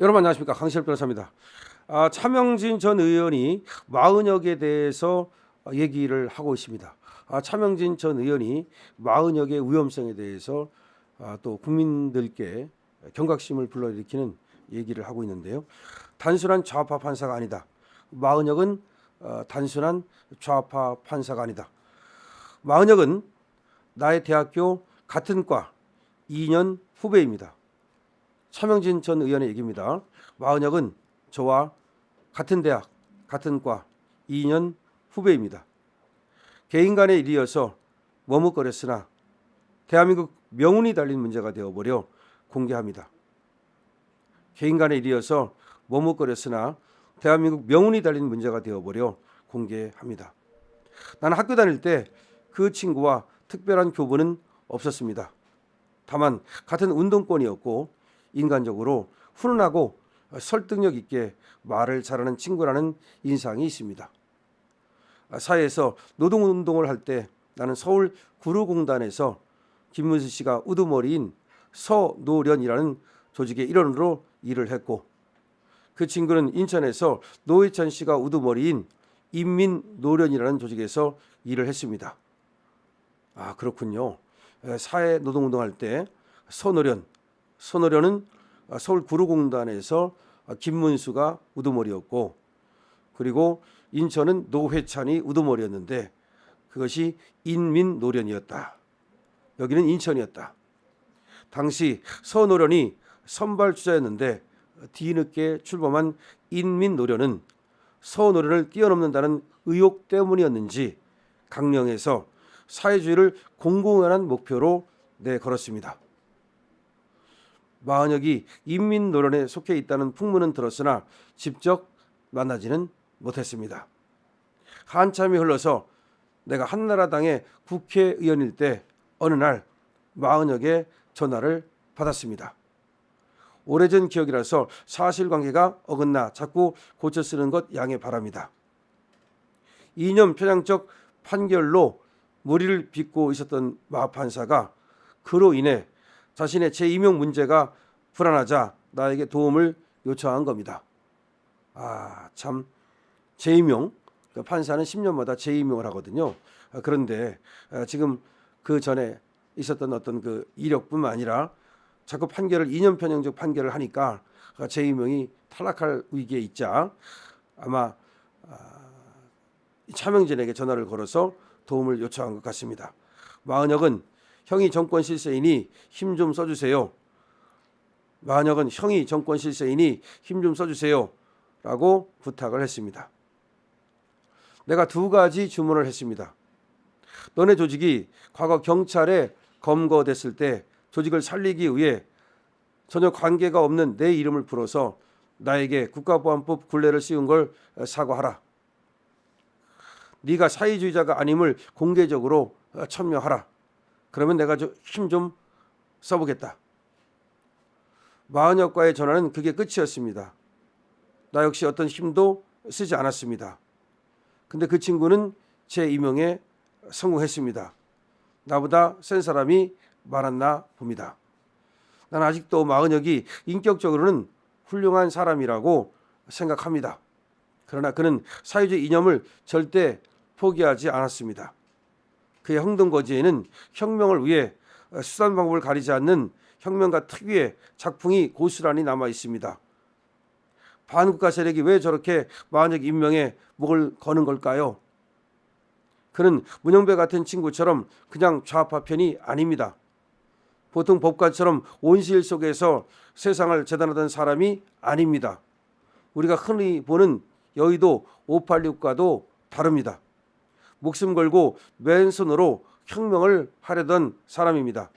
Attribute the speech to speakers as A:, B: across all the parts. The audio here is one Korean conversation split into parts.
A: 여러분 안녕하십니까, 강시열 변호사입니다. 차명진 전 의원이 마은혁에 대해서 얘기를 하고 있습니다. 차명진 전 의원이 마은혁의 위험성에 대해서 또 국민들께 경각심을 불러일으키는 얘기를 하고 있는데요. 단순한 좌파 판사가 아니다. 마은혁은 단순한 좌파 판사가 아니다. 마은혁은 나의 대학교 같은 과 2년 후배입니다. 차명진 전 의원의 얘기입니다. 마은혁은 저와 같은 대학, 같은 과 2년 후배입니다. 개인 간의 일이어서 머뭇거렸으나 대한민국 명운이 달린 문제가 되어버려 공개합니다. 개인 간의 일이어서 머뭇거렸으나 대한민국 명운이 달린 문제가 되어버려 공개합니다. 나는 학교 다닐 때 그 친구와 특별한 교분은 없었습니다. 다만 같은 운동권이었고 인간적으로 훈훈하고 설득력 있게 말을 잘하는 친구라는 인상이 있습니다. 사회에서 노동운동을 할 때 나는 서울 구루공단에서 김문수 씨가 우두머리인 서노련이라는 조직의 일원으로 일을 했고, 그 친구는 인천에서 노회찬 씨가 우두머리인 인민노련이라는 조직에서 일을 했습니다. 그렇군요. 사회 노동운동할 때 서노련은 서울 구루공단에서 김문수가 우두머리였고, 그리고 인천은 노회찬이 우두머리였는데 그것이 인민노련이었다. 여기는 인천이었다. 당시 서노련이 선발주자였는데 뒤늦게 출범한 인민노련은 서노련을 뛰어넘는다는 의혹 때문이었는지 강령에서 사회주의를 공공연한 목표로 내걸었습니다. 마은혁이 인민노련에 속해 있다는 풍문은 들었으나 직접 만나지는 못했습니다. 한참이 흘러서 내가 한나라당의 국회의원일 때 어느 날 마은혁의 전화를 받았습니다. 오래전 기억이라서 사실관계가 어긋나 자꾸 고쳐 쓰는 것 양해 바랍니다. 이념 편향적 판결로 머리를 빗고 있었던 마 판사가 그로 인해 자신의 재임용 문제가 불안하자 나에게 도움을 요청한 겁니다. 참, 재임용, 판사는 10년마다 재임용을 하거든요. 그런데 지금 그 전에 있었던 어떤 그 이력뿐만 아니라 자꾸 판결을 2년 편향적 판결을 하니까 재임용이 탈락할 위기에 있자 아마 차명진에게 전화를 걸어서 도움을 요청한 것 같습니다. 마은혁은 형이 정권 실세이니 힘 좀 써주세요. 마은혁은 형이 정권 실세이니 힘 좀 써주세요 라고 부탁을 했습니다. 내가 두 가지 주문을 했습니다. 너네 조직이 과거 경찰에 검거됐을 때 조직을 살리기 위해 전혀 관계가 없는 내 이름을 불어서 나에게 국가보안법 굴레를 씌운 걸 사과하라. 네가 사회주의자가 아님을 공개적으로 천명하라. 그러면 내가 힘 좀 써보겠다. 마은혁과의 전화는 그게 끝이었습니다. 나 역시 어떤 힘도 쓰지 않았습니다. 근데 그 친구는 제 임용에 성공했습니다. 나보다 센 사람이 많았나 봅니다. 난 아직도 마은혁이 인격적으로는 훌륭한 사람이라고 생각합니다. 그러나 그는 사회주의 이념을 절대 포기하지 않았습니다. 그의 행동거지에는 혁명을 위해 수단 방법을 가리지 않는 혁명가 특유의 작풍이 고스란히 남아 있습니다. 반국가 세력이 왜 저렇게 마은혁 임명에 목을 거는 걸까요? 그는 문영배 같은 친구처럼 그냥 좌파 편이 아닙니다. 보통 법관처럼 온실 속에서 세상을 재단하던 사람이 아닙니다. 우리가 흔히 보는 여의도 586과도 다릅니다. 목숨 걸고 맨손으로 혁명을 하려던 사람입니다.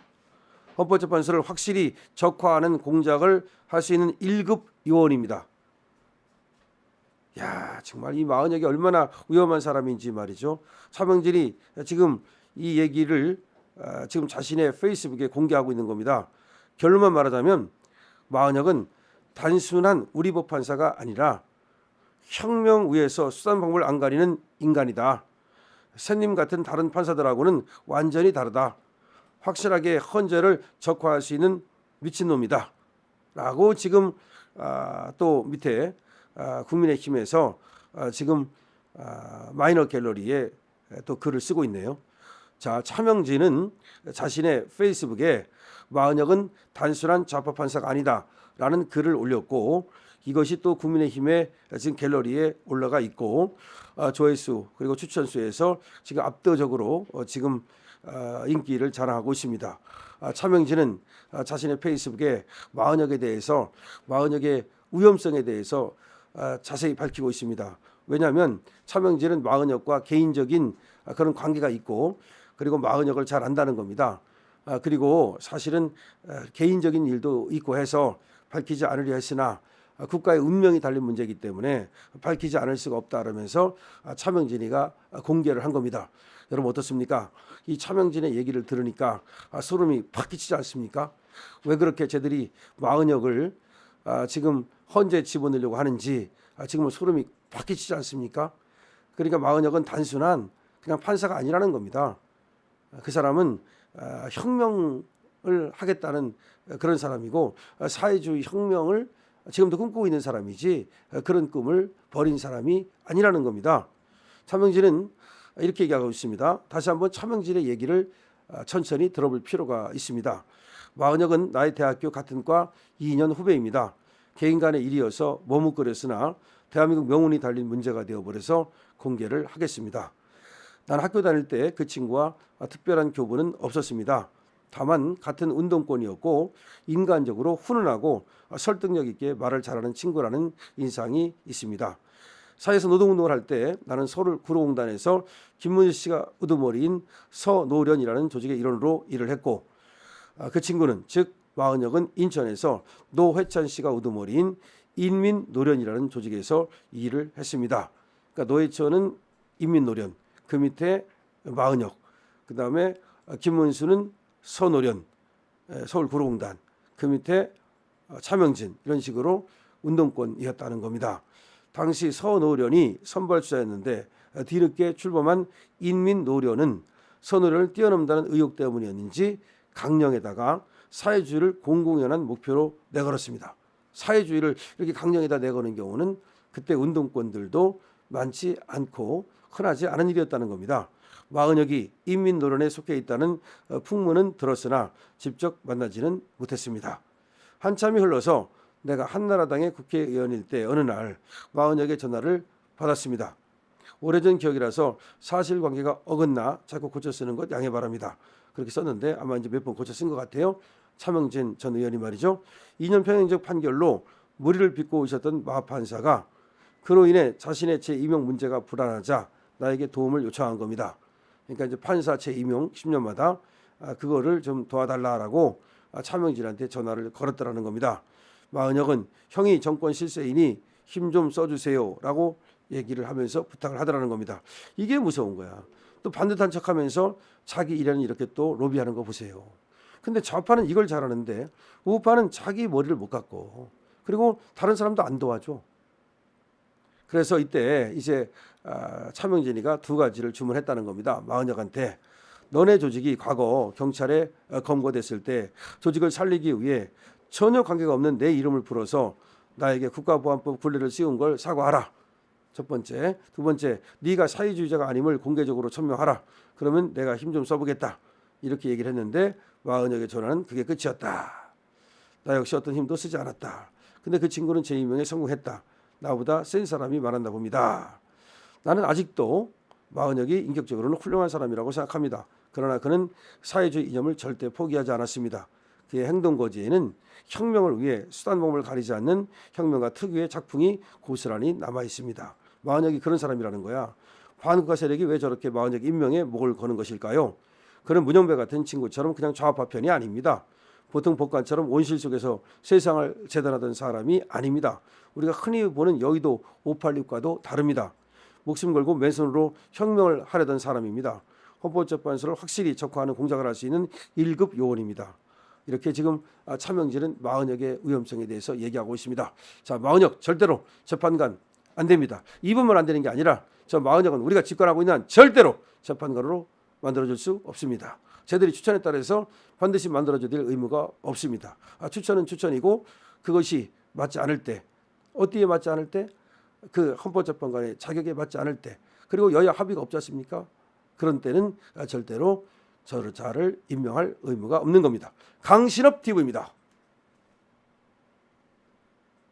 A: 헌법재판소를 확실히 적화하는 공작을 할 수 있는 1급 요원입니다. 정말 이 마은혁이 얼마나 위험한 사람인지 말이죠. 차명진이 지금 이 얘기를 지금 자신의 페이스북에 공개하고 있는 겁니다. 결론만 말하자면 마은혁은 단순한 우리법 판사가 아니라 혁명 위에서 수단 방법을 안 가리는 인간이다. 샌님 같은 다른 판사들하고는 완전히 다르다. 확실하게 헌재를 적화할 수 있는 미친놈이다. 라고 지금 또 밑에 국민의힘에서 지금 마이너 갤러리에 또 글을 쓰고 있네요. 자, 차명진은 자신의 페이스북에 마은혁은 단순한 좌파 판사가 아니다라는 글을 올렸고, 이것이 또 국민의힘의 지금 갤러리에 올라가 있고, 조회수 그리고 추천수에서 지금 압도적으로 지금 인기를 자랑하고 있습니다. 차명진은 자신의 페이스북에 마은혁에 대해서, 마은혁의 위험성에 대해서 자세히 밝히고 있습니다. 왜냐하면 차명진은 마은혁과 개인적인 그런 관계가 있고, 그리고 마은혁을 잘 안다는 겁니다. 그리고 사실은 개인적인 일도 있고 해서 밝히지 않으려 했으나 국가의 운명이 달린 문제이기 때문에 밝히지 않을 수가 없다 그러면서 차명진이가 공개를 한 겁니다. 여러분 어떻습니까? 이 차명진의 얘기를 들으니까 소름이 팍 끼치지 않습니까? 왜 그렇게 쟤들이 마은혁을 지금 헌재에 집어넣으려고 하는지 지금은 소름이 팍 끼치지 않습니까? 그러니까 마은혁은 단순한 그냥 판사가 아니라는 겁니다. 그 사람은 혁명을 하겠다는 그런 사람이고, 사회주의 혁명을 지금도 꿈꾸고 있는 사람이지 그런 꿈을 버린 사람이 아니라는 겁니다. 차명진은 이렇게 얘기하고 있습니다. 다시 한번 차명진의 얘기를 천천히 들어볼 필요가 있습니다. 마은혁은 나의 대학교 같은 과 2년 후배입니다. 개인 간의 일이어서 머뭇거렸으나 대한민국 명운이 달린 문제가 되어버려서 공개를 하겠습니다. 난 학교 다닐 때 그 친구와 특별한 교분은 없었습니다. 다만 같은 운동권이었고 인간적으로 훈훈하고 설득력 있게 말을 잘하는 친구라는 인상이 있습니다. 사회에서 노동운동을 할 때 나는 서울 구로공단에서 김문수 씨가 우두머리인 서노련이라는 조직의 일원으로 일을 했고, 그 친구는 즉 마은혁은 인천에서 노회찬 씨가 우두머리인 인민노련이라는 조직에서 일을 했습니다. 그러니까 노회찬은 인민노련, 그 밑에 마은혁, 그 다음에 김문수는 서노련, 서울 구로공단, 그 밑에 차명진, 이런 식으로 운동권이었다는 겁니다. 당시 서노련이 선발주자였는데 뒤늦게 출범한 인민노련은 서노련을 뛰어넘는다는 의혹 때문이었는지 강령에다가 사회주의를 공공연한 목표로 내걸었습니다. 사회주의를 이렇게 강령에다 내거는 경우는 그때 운동권들도 많지 않고 흔하지 않은 일이었다는 겁니다. 마은혁이 인민노련에 속해 있다는 풍문은 들었으나 직접 만나지는 못했습니다. 한참이 흘러서 내가 한나라당의 국회의원일 때 어느 날 마은혁의 전화를 받았습니다. 오래전 기억이라서 사실관계가 어긋나 자꾸 고쳐 쓰는 것 양해 바랍니다. 그렇게 썼는데 아마 이제 몇 번 고쳐 쓴 것 같아요. 차명진 전 의원이 말이죠. 2년 평행적 판결로 무리를 빚고 있었던 마 판사가 그로 인해 자신의 재임용 문제가 불안하자 나에게 도움을 요청한 겁니다. 그러니까 이제 판사 재임용 10년마다 그거를 좀 도와달라라고 차명진한테 전화를 걸었더라는 겁니다. 마은혁은 형이 정권 실세이니 힘 좀 써주세요라고 얘기를 하면서 부탁을 하더라는 겁니다. 이게 무서운 거야. 또 반듯한 척하면서 자기 일에는 이렇게 또 로비하는 거 보세요. 근데 좌파는 이걸 잘하는데 우파는 자기 머리를 못 깎고, 그리고 다른 사람도 안 도와줘. 그래서 이때 이제 차명진이가 두 가지를 주문했다는 겁니다. 마은혁한테 너네 조직이 과거 경찰에 검거됐을 때 조직을 살리기 위해 전혀 관계가 없는 내 이름을 불어서 나에게 국가보안법 굴레를 씌운 걸 사과하라. 첫 번째. 두 번째, 네가 사회주의자가 아님을 공개적으로 천명하라. 그러면 내가 힘 좀 써보겠다. 이렇게 얘기를 했는데 마은혁의 전화는 그게 끝이었다. 나 역시 어떤 힘도 쓰지 않았다. 근데 그 친구는 재임용에 성공했다. 나보다 센 사람이 말한다 봅니다. 나는 아직도 마은혁이 인격적으로는 훌륭한 사람이라고 생각합니다. 그러나 그는 사회주의 이념을 절대 포기하지 않았습니다. 그의 행동 거지에는 혁명을 위해 수단 방법을 가리지 않는 혁명가 특유의 작풍이 고스란히 남아 있습니다. 마은혁이 그런 사람이라는 거야. 반국가 세력이 왜 저렇게 마은혁 임명에 목을 거는 것일까요? 그는 문영배 같은 친구처럼 그냥 좌파 편이 아닙니다. 보통 법관처럼 온실 속에서 세상을 재단하던 사람이 아닙니다. 우리가 흔히 보는 여의도 586과도 다릅니다. 목숨 걸고 맨손으로 혁명을 하려던 사람입니다. 헌법재판소를 확실히 적화하는 공작을 할 수 있는 1급 요원입니다. 이렇게 지금 차명진은 마은혁의 위험성에 대해서 얘기하고 있습니다. 자, 마은혁 절대로 재판관 안 됩니다. 입으면 안 되는 게 아니라 저 마은혁은 우리가 집권하고 있는 한 절대로 재판관으로 만들어줄 수 없습니다. 저희들이 추천에 따라서 반드시 만들어줘야 될 의무가 없습니다. 추천은 추천이고 그것이 맞지 않을 때, 어디에 맞지 않을 때? 그 헌법재판관의 자격에 맞지 않을 때, 그리고 여야 합의가 없지 않습니까? 그런 때는 절대로 저를 임명할 의무가 없는 겁니다. 강신업 TV입니다.